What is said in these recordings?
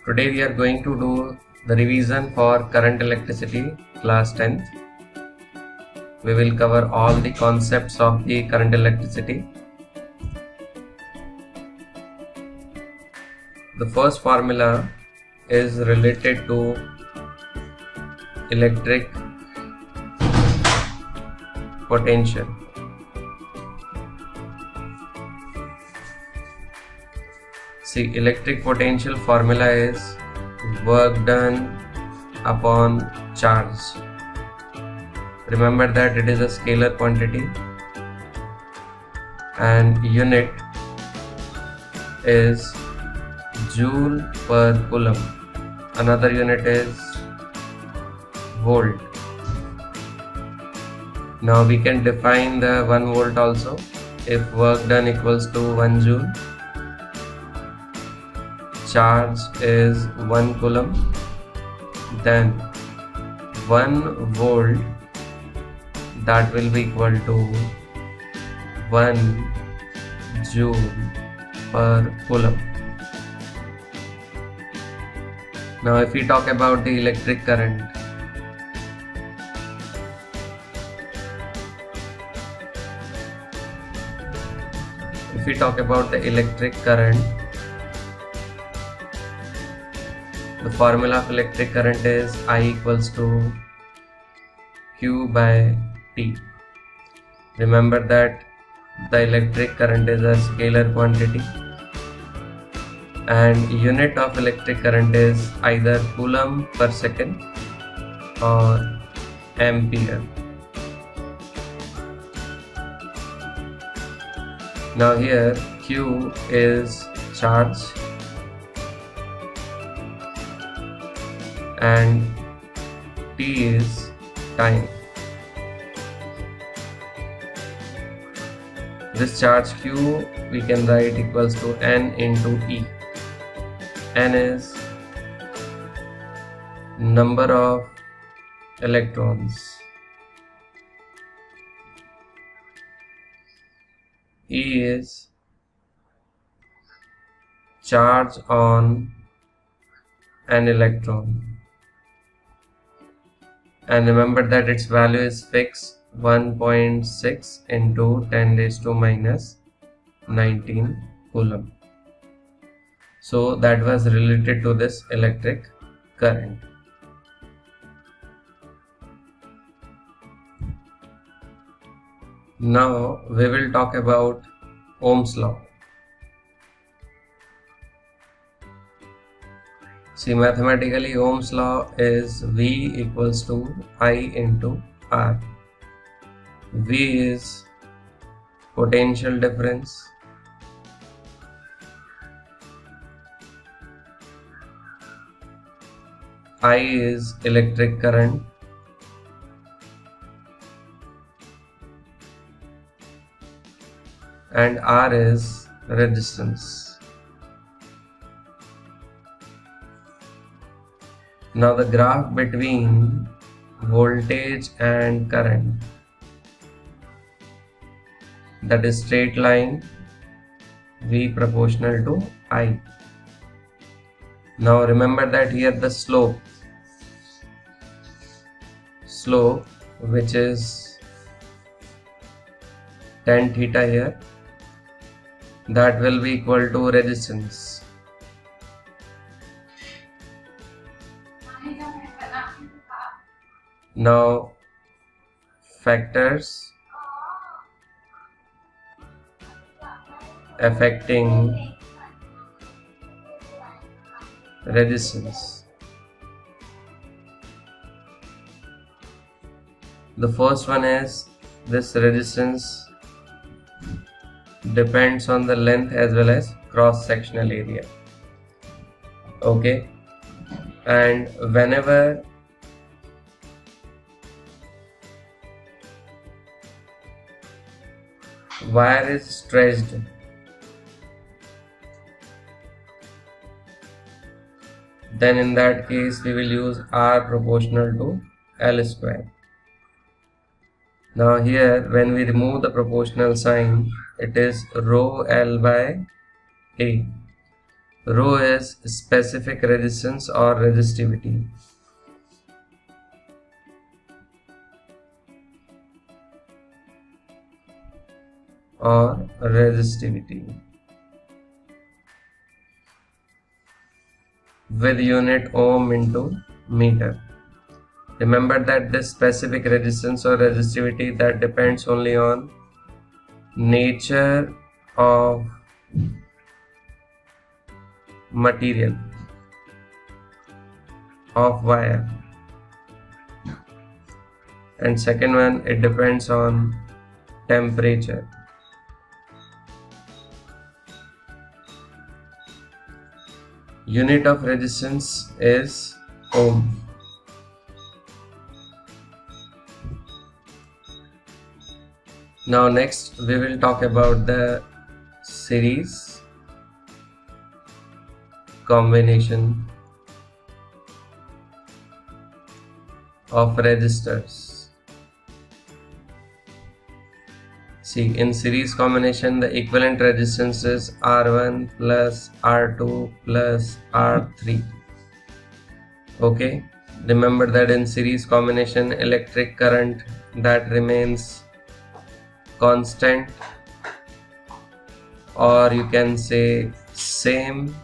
Today we are going to do the revision for current electricity class 10th. We will cover all the concepts of the current electricity. The first formula is related to electric potential. See, electric potential formula is work done upon charge. Remember that it is a scalar quantity and unit is joule per coulomb. Another unit is volt. Now we can define the 1 volt also. If work done equals to 1 joule, charge is 1 coulomb, then 1 volt, that will be equal to 1 joule per coulomb. Now if we talk about the electric current, the formula of electric current is I equals to Q by T. Remember that the electric current is a scalar quantity and unit of electric current is either coulomb per second or ampere. Now here Q is charge and T is time. This charge Q we can write equals to N into E. N is number of electrons. E is charge on an electron. And remember that its value is fixed 1.6 into 10 raised to minus 19 coulomb. So that was related to this electric current. Now we will talk about Ohm's law. See, mathematically Ohm's law is V equals to I into R. V is potential difference, I is electric current, and R is resistance. Now the graph between voltage and current, that is straight line, V proportional to I. Now remember that here the slope which is tan theta here, that will be equal to resistance. Now factors affecting resistance. The first one is this resistance depends on the length as well as cross sectional area. Okay, and whenever wire is stretched, then in that case we will use R proportional to L square. Now here when we remove the proportional sign, it is rho L by A. Rho is specific resistance or resistivity. With unit ohm into meter. Remember that this specific resistance or resistivity that depends only on nature of material of wire, and second one, it depends on temperature. Unit of resistance is ohm. Now next we will talk about the series combination of resistors. See, in series combination the equivalent resistance is R1 plus R2 plus R3. Okay, remember that in series combination electric current that remains constant, or you can say same,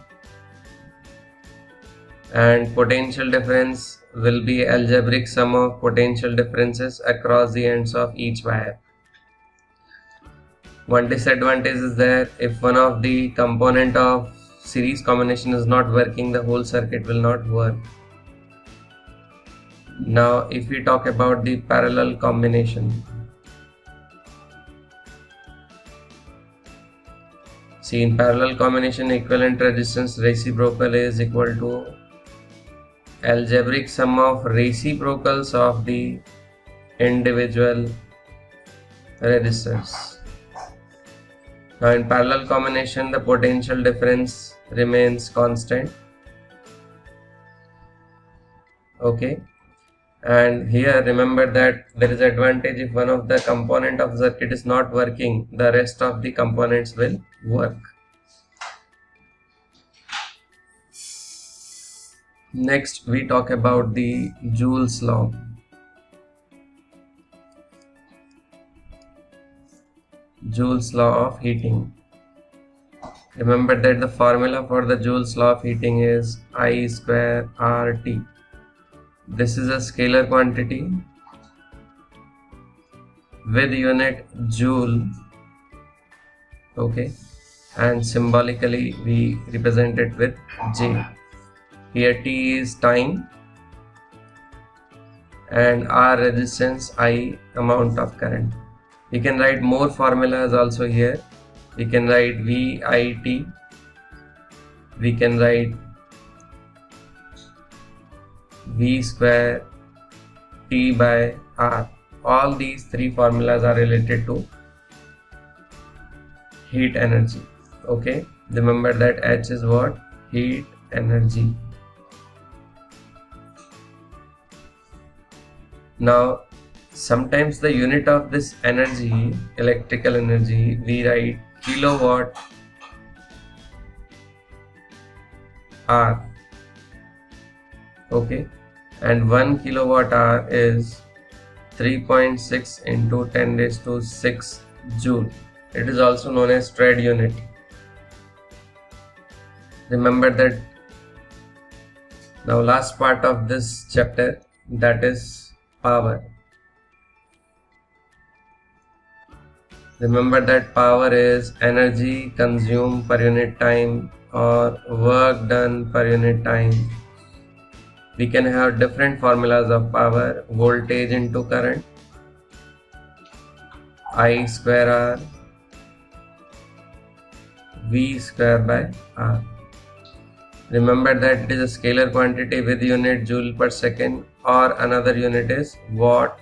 and potential difference will be algebraic sum of potential differences across the ends of each wire. One disadvantage is that if one of the component of series combination is not working, the whole circuit will not work. Now if we talk about the parallel combination, see, in parallel combination equivalent resistance reciprocal is equal to algebraic sum of reciprocals of the individual resistors. Now in parallel combination the potential difference remains constant. Okay, and here remember that there is advantage if one of the component of the circuit is not working, the rest of the components will work. Next we talk about the Joule's law. Joule's law of heating. Remember that the formula for the Joule's law of heating is I square RT. This is a scalar quantity with unit joule. Okay, and symbolically we represent it with J. Here T is time and R resistance, I amount of current. We can write more formulas also here. We can write VIT, we can write V square T by R. All these three formulas are related to heat energy. Okay, remember that H is what? Heat energy. Now sometimes the unit of this energy, electrical energy, we write kilowatt hour. Okay, and 1 kilowatt hour is 3.6 into 10 raised to 6 joule. It is also known as Fred unit. Remember that. Now last part of this chapter, that is power. Remember that power is energy consumed per unit time or work done per unit time. We can have different formulas of power: voltage into current, I square R, V square by R. Remember that it is a scalar quantity with unit joule per second, or another unit is watt.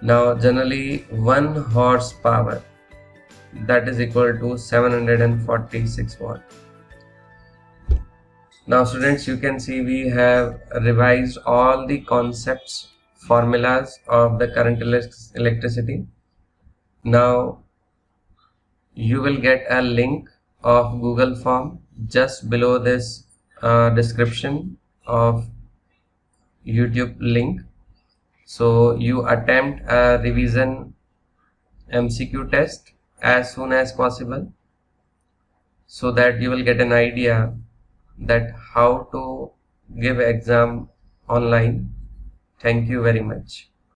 Now generally 1 horsepower, that is equal to 746 watt. Now students, you can see we have revised all the concepts, formulas of the current electricity. Now you will get a link of Google form just below this description of YouTube link. So you attempt a revision MCQ test as soon as possible, so that you will get an idea that how to give exam online. Thank you very much.